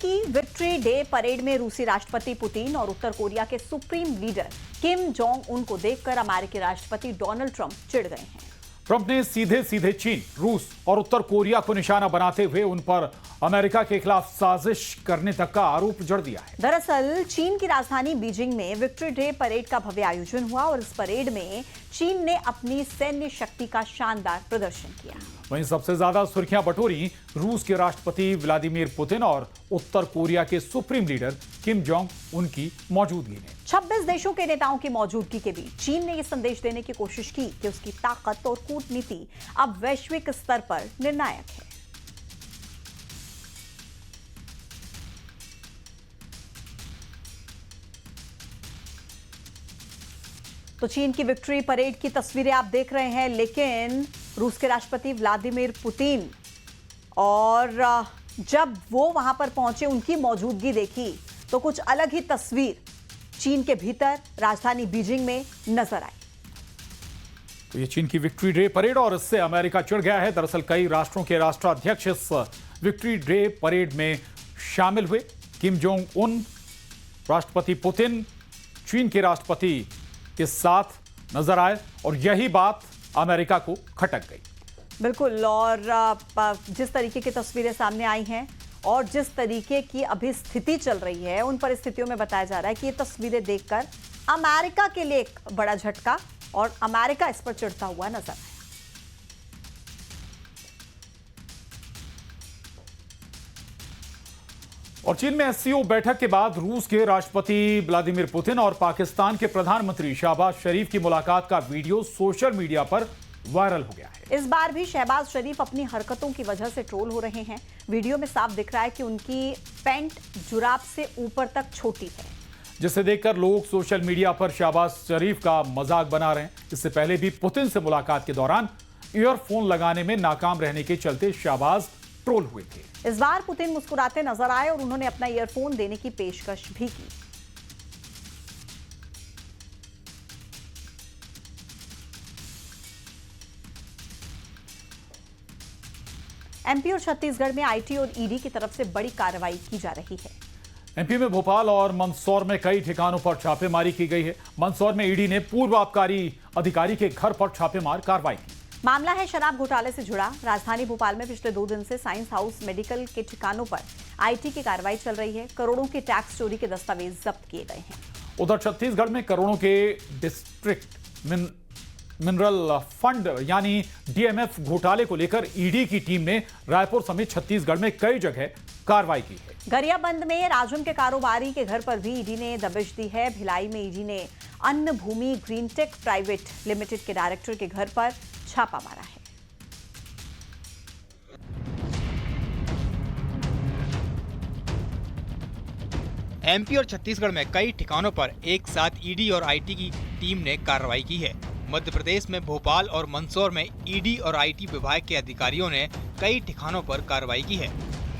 की victory day parade में रूसी राष्ट्रपति पुतिन और उत्तर कोरिया के supreme leader Kim Jong Un को देखकर अमेरिकी राष्ट्रपति डोनाल्ड ट्रंप चिढ़ गए हैं। ट्रंप ने सीधे सीधे चीन, रूस और उत्तर कोरिया को निशाना बनाते हुए उन पर अमेरिका के खिलाफ साजिश करने तक का आरोप जड़ दिया है। दरअसल चीन की राजधानी बीजिंग में विक्ट्री डे परेड का भव्य आयोजन हुआ और इस परेड में चीन ने अपनी सैन्य शक्ति का शानदार प्रदर्शन किया। वहीं सबसे ज्यादा सुर्खियां बटोरी रूस के राष्ट्रपति व्लादिमीर पुतिन और उत्तर कोरिया के सुप्रीम लीडर किम जोंग उनकी मौजूदगी में। 26 देशों के नेताओं की मौजूदगी के बीच चीन ने यह संदेश देने की कोशिश की कि उसकी ताकत और कूटनीति अब वैश्विक स्तर पर निर्णायक है। तो चीन की विक्ट्री परेड की तस्वीरें आप देख रहे हैं, लेकिन रूस के राष्ट्रपति व्लादिमीर पुतिन और जब वो वहां पर पहुंचे, उनकी मौजूदगी देखी तो कुछ अलग ही तस्वीर चीन के भीतर राजधानी बीजिंग में नजर आई। तो ये चीन की विक्ट्री डे परेड और इससे अमेरिका चिढ़ गया है। दरअसल कई राष्ट्रों के राष्ट्राध्यक्ष इस विक्ट्री डे परेड में शामिल हुए। किम जोंग उन, राष्ट्रपति पुतिन चीन के राष्ट्रपति के साथ नजर आए और यही बात अमेरिका को खटक गई। बिल्कुल, और जिस तरीके की तस्वीरें सामने आई हैं और जिस तरीके की अभी स्थिति चल रही है, उन परिस्थितियों में बताया जा रहा है कि ये तस्वीरें देखकर अमेरिका के लिए एक बड़ा झटका और अमेरिका इस पर चिढ़ता हुआ नजर आया। और चीन में एससीओ बैठक के बाद रूस के राष्ट्रपति व्लादिमीर पुतिन और पाकिस्तान के प्रधानमंत्री शहबाज शरीफ की मुलाकात का वीडियो सोशल मीडिया पर वायरल हो गया है। इस बार भी शहबाज शरीफ अपनी हरकतों की वजह से ट्रोल हो रहे हैं। वीडियो में साफ दिख रहा है कि उनकी पैंट जुराब से ऊपर तक छोटी है, जिसे देखकर लोग सोशल मीडिया पर शहबाज शरीफ का मजाक बना रहे हैं। इससे पहले भी पुतिन से मुलाकात के दौरान ईयरफोन लगाने में नाकाम रहने के चलते शहबाज ट्रोल हुए थे। इस बार पुतिन मुस्कुराते नजर आए और उन्होंने अपना ईयरफोन देने की पेशकश भी की। एमपी और छत्तीसगढ़ में आईटी और ईडी की तरफ से बड़ी कार्रवाई की जा रही है। एमपी में भोपाल और मंदसौर में कई ठिकानों पर छापेमारी की गई है। मंदसौर में ईडी ने पूर्व आबकारी अधिकारी के घर पर छापेमार कार्रवाई की। मामला है शराब घोटाले से जुड़ा। राजधानी भोपाल में पिछले 2 दिन से साइंस हाउस मेडिकल के ठिकानों पर आईटी की कार्रवाई चल रही है। करोड़ों के टैक्स चोरी के दस्तावेज जब्त किए गए हैं। उधर छत्तीसगढ़ में करोड़ों के डिस्ट्रिक्ट मिनरल फंड यानी डीएमएफ घोटाले को लेकर ईडी की टीम ने रायपुर समेत छत्तीसगढ़ में कई जगह कार्रवाई की है। गरियाबंद में राजन के कारोबारी के घर पर भी ईडी ने दबिश दी है। भिलाई में ईडी ने अन्न भूमि ग्रीनटेक प्राइवेट लिमिटेड के डायरेक्टर के घर पर छापा मारा है। एमपी और छत्तीसगढ़ में कई ठिकानों पर एक साथ ईडी और आईटी की टीम ने कार्रवाई की है। मध्य प्रदेश में भोपाल और मंदसौर में ईडी और आईटी विभाग के अधिकारियों ने कई ठिकानों पर कार्रवाई की है।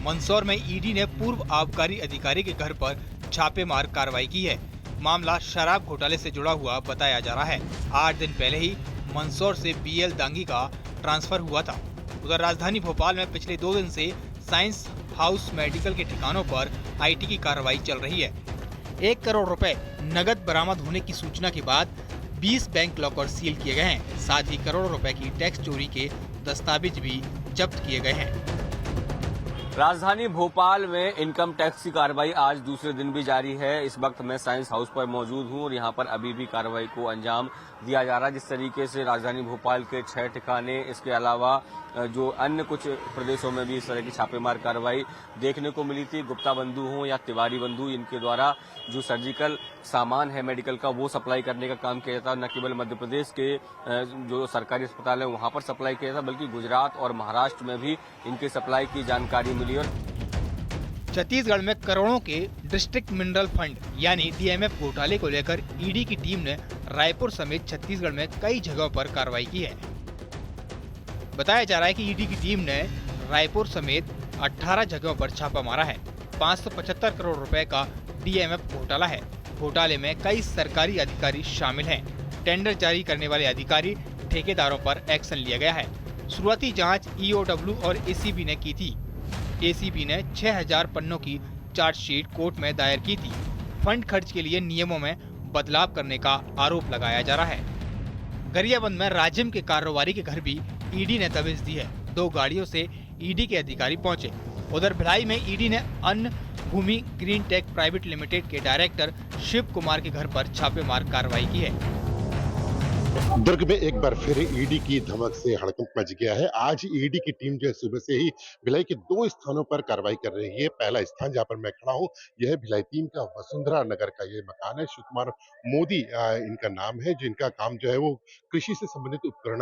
मंदसौर में ईडी ने पूर्व आबकारी अधिकारी के घर पर छापेमार कार्रवाई की है। मामला शराब घोटाले से जुड़ा हुआ बताया जा रहा है। 8 दिन पहले ही मंदसौर से बीएल दांगी का ट्रांसफर हुआ था। उधर राजधानी भोपाल में पिछले 2 दिन से साइंस हाउस मेडिकल के ठिकानों पर आईटी की कार्रवाई चल रही है। 1 करोड़ रुपए नगद बरामद होने की सूचना के बाद 20 बैंक लॉकर सील किए गए हैं। साथ ही करोड़ों रुपए की टैक्स चोरी के दस्तावेज भी जब्त किए गए हैं। राजधानी भोपाल में इनकम टैक्स की कार्रवाई आज दूसरे दिन भी जारी है। इस वक्त मैं साइंस हाउस पर मौजूद हूं और यहां पर अभी भी कार्रवाई को अंजाम दिया जा रहा है। जिस तरीके से राजधानी भोपाल के 6 ठिकाने, इसके अलावा जो अन्य कुछ प्रदेशों में भी इस तरह की छापेमार कार्रवाई देखने को मिली थी। गुप्ता बंधु हो या तिवारी बंधु, इनके द्वारा जो सर्जिकल सामान है मेडिकल का, वो सप्लाई करने का काम किया जाता है। न केवल मध्य प्रदेश के जो सरकारी अस्पताल है वहां पर सप्लाई किया जाता, बल्कि गुजरात और महाराष्ट्र में भी इनकी सप्लाई की जानकारी मिली। और छत्तीसगढ़ में करोड़ों के डिस्ट्रिक्ट मिनरल फंड यानी डीएमएफ घोटाले को लेकर ईडी की टीम ने रायपुर समेत छत्तीसगढ़ में कई जगहों पर कार्रवाई की है। बताया जा रहा है कि ईडी की टीम ने रायपुर समेत 18 जगहों पर छापा मारा है। 575 करोड़ रुपए का डीएमएफ घोटाला है। घोटाले में कई सरकारी अधिकारी शामिल हैं। टेंडर जारी करने वाले अधिकारी, ठेकेदारों पर एक्शन लिया गया है। शुरुआती जांच ईओडब्ल्यू और एसीबी ने की थी। एसीबी ने 6000 पन्नों की चार्जशीट कोर्ट में दायर की थी। फंड खर्च के लिए नियमों में बदलाव करने का आरोप लगाया जा रहा है। गरियाबंद में राजिम के कारोबारी के घर भी ईडी ने दबिश दी है। 2 गाड़ियों से ईडी के अधिकारी पहुंचे। उधर भिलाई में ईडी ने अन्न भूमि ग्रीन टेक प्राइवेट लिमिटेड के डायरेक्टर शिव कुमार के घर पर छापेमार कार्रवाई की है। दुर्ग में एक बार फिर ईडी की धमक से हड़कंप मच गया है। आज ईडी की टीम जो है सुबह से ही भिलाई के 2 स्थानों पर कार्रवाई कर रही है। पहला स्थान जहां पर मैं खड़ा हूं, यह भिलाई 3 का वसुंधरा नगर का ये मकान है। शिव कुमार मोदी इनका नाम है, जिनका काम जो है वो कृषि से संबंधित उपकरण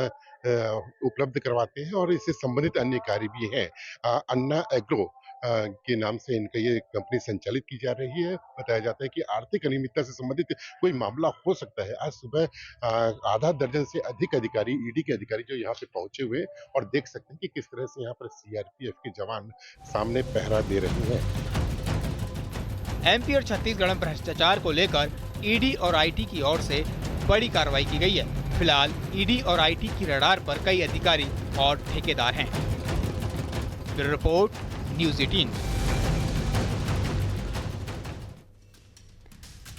उपलब्ध करवाते हैं और इससे संबंधित अन्य कार्य भी है। अन्ना एग्रो के नाम से इनका ये कंपनी संचालित की जा रही है। बताया जाता है कि आर्थिक अनियमितता से संबंधित कोई मामला हो सकता है। आज सुबह आधा दर्जन से अधिक अधिकारी, ईडी के अधिकारी जो यहाँ पे पहुंचे हुए और देख सकते हैं कि किस तरह से यहाँ पर सीआरपीएफ के जवान सामने पहरा दे रहे हैं। एमपी और छत्तीसगढ़ में भ्रष्टाचार को लेकर ईडी और आईटी की ओर से बड़ी कार्रवाई की गई है। फिलहाल ईडी और आईटी की रडार पर कई अधिकारी और ठेकेदार हैं। Bureau report, news 18।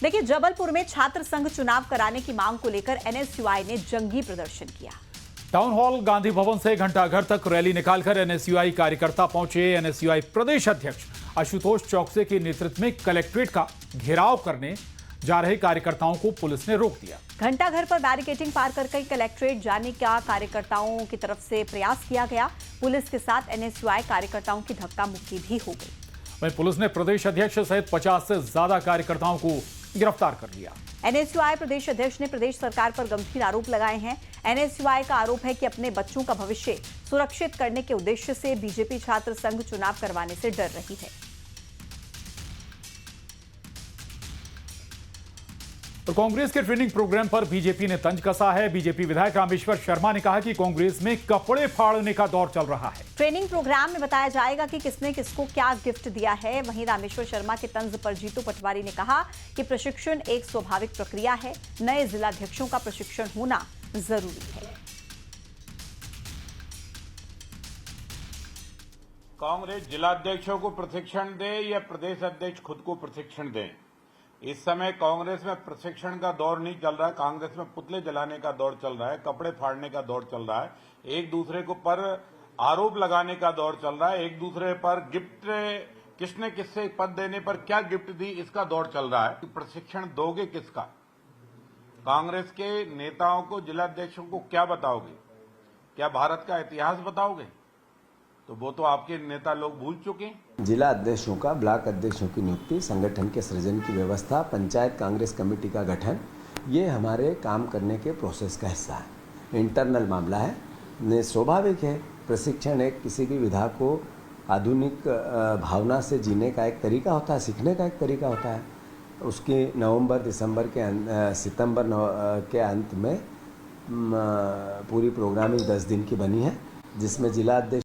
देखिए, जबलपुर में छात्र संघ चुनाव कराने की मांग को लेकर एनएसयूआई ने जंगी प्रदर्शन किया। टाउन हॉल गांधी भवन से घंटाघर तक रैली निकालकर एनएसयूआई कार्यकर्ता पहुंचे। एनएसयूआई प्रदेश अध्यक्ष आशुतोष चौकसे के नेतृत्व में कलेक्ट्रेट का घेराव करने जा रहे कार्यकर्ताओं को पुलिस ने रोक दिया। घंटाघर पर बैरिकेडिंग पार करके कलेक्ट्रेट जाने का कार्यकर्ताओं की तरफ से प्रयास किया गया। पुलिस के साथ एनएसयूआई कार्यकर्ताओं की धक्का मुक्की भी हो गई। वहीं पुलिस ने प्रदेश अध्यक्ष सहित 50 से ज्यादा कार्यकर्ताओं को गिरफ्तार कर लिया। एनएसयूआई प्रदेश अध्यक्ष ने प्रदेश सरकार पर गंभीर आरोप लगाए हैं। एनएसयूआई का आरोप है कि अपने बच्चों का भविष्य सुरक्षित करने के उद्देश्य से बीजेपी छात्र संघ चुनाव करवाने से डर रही है। और कांग्रेस के ट्रेनिंग प्रोग्राम पर बीजेपी ने तंज कसा है। बीजेपी विधायक रामेश्वर शर्मा ने कहा कि कांग्रेस में कपड़े फाड़ने का दौर चल रहा है। ट्रेनिंग प्रोग्राम में बताया जाएगा कि किसने किसको क्या गिफ्ट दिया है। वहीं रामेश्वर शर्मा के तंज पर जीतू पटवारी ने कहा कि प्रशिक्षण एक स्वाभाविक प्रक्रिया है। नए जिलाध्यक्षों का प्रशिक्षण होना जरूरी है। कांग्रेस जिलाध्यक्षों को प्रशिक्षण दे या प्रदेश अध्यक्ष खुद को प्रशिक्षण दें, इस समय कांग्रेस में प्रशिक्षण का दौर नहीं चल रहा है। कांग्रेस में पुतले जलाने का दौर चल रहा है, कपड़े फाड़ने का दौर चल रहा है, एक दूसरे को पर आरोप लगाने का दौर चल रहा है, एक दूसरे पर गिफ्ट, किसने किससे पद देने पर क्या गिफ्ट दी, इसका दौर चल रहा है। प्रशिक्षण दोगे किसका? कांग्रेस के नेताओं को, जिलाध्यक्षों को क्या बताओगे? क्या भारत का इतिहास बताओगे? तो वो तो आपके नेता लोग भूल चुके हैं। जिला अध्यक्षों का, ब्लॉक अध्यक्षों की नियुक्ति, संगठन के सृजन की व्यवस्था, पंचायत कांग्रेस कमेटी का गठन, ये हमारे काम करने के प्रोसेस का हिस्सा है। इंटरनल मामला है, स्वाभाविक है। प्रशिक्षण एक किसी भी विधा को आधुनिक भावना से जीने का एक तरीका होता है, सीखने का एक तरीका होता है। उसकी सितंबर के अंत में पूरी प्रोग्रामिंग 10 दिन की बनी है, जिसमें जिला अध्यक्ष